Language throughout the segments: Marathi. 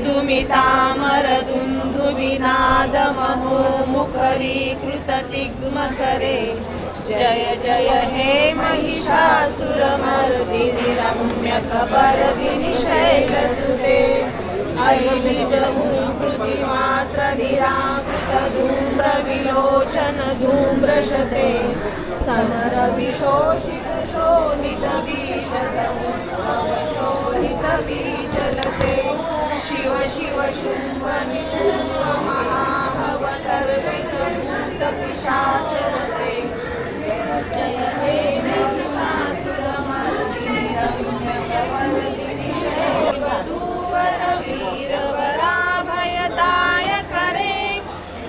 दुमिदुमितामरदुन्दुभिनादमहो मुखरीकृततिग्मकरे जय जय हे महिषासुरमर्दिनि रम्यकपर्दिनि शैलसुते अयि निजभूकृतिमात्रनिराकृतधूम्रविलोचन धूम्रशते सनरविशोषितशोणितबीजसमुद्भवशोणितबीजलते शिव शिव शुम्भ निशुम्भ महाभवतर्पितभूतपिशाचरते जय हे महिषासुरमर्दिनि रम्यकपर्दिनि शैलवधूवर वीरवराभयदायकरे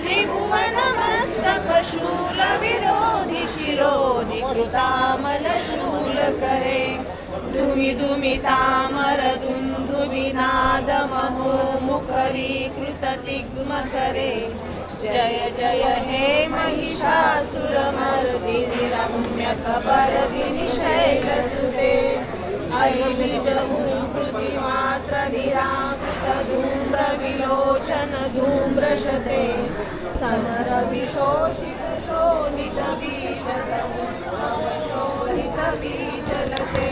त्रिभुवनमस्तकशूलविरोधि शिरोधि कृतामलशूलकरे दुमिदुमितामरदुन्दुभिनादमहो मुखरीकृततिग्मकरे जय जय हे महिषासुरमर्दिनि रम्यकपर्दिनि शैलसुते अयि निजभूकृतिमात्रनिराकृतधूम्रविलोचन धूम्रशते सनरविशोषितशोणितबीजसमुद्भवशोणितबीजलते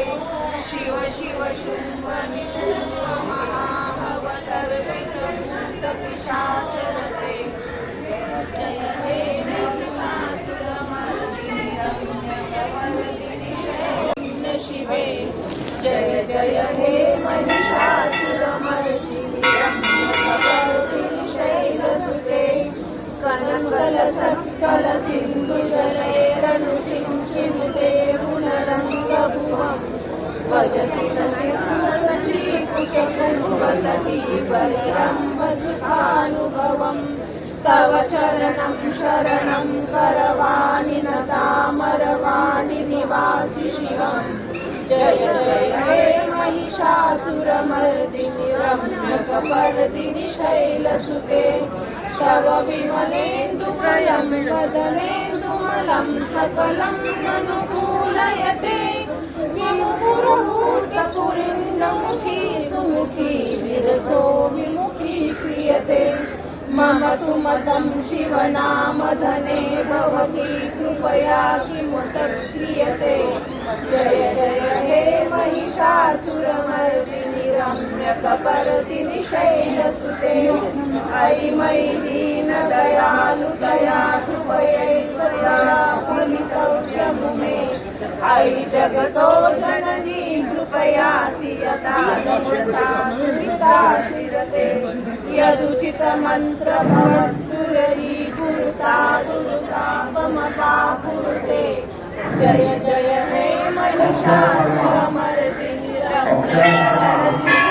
शिव शिव शुम्भ निशुम्भ महाभवतर्पितभूतपिशाचरते जय हे महिषासुरमर्दिनि रम्यकपर्दिनि शैलसुते शिवे जय जय हे महिषासुरमर्दिनि रम्यकपर्दिनि शैलसुते कनकलसत्कलसिन्धुजलैरनुसिञ्चिनुते पुनरङ्गभुवम् भजसि सचिकुचकुम्भवती बलिरम्भसुखानुभवम् तव चरणं शरणं करवाणि नतामरवाणि निवासि शिवम् जय जय हे महिषासुरमर्दिनि रम्यकपर्दिनि शैलसुते तव विमलेन्दुप्रयं वदनेन्दुमलं सकलं ननुकूलयते विमुहुर्भूतपुरिन्दमुखी सुमुखी विरसो विमुखी क्रियते मम तु मतं शिवनामधने भवती कृपया किमुत क्रियते जय जय हे महिषासुरमर्दिनि रम्यकपर्दिनि शैलसुते अयि मयि दीनदयालुतया कृपयैकया फलितव्यं मे अयि जगतो जननी कृपयासि यथा सुरितासिरते यदुचितमन्त्रभवद्दुररीकुरुता दुर्तापमपाकुरुते जय जय हे महिषासुरमर्दिनि रम्यकपर्दिनि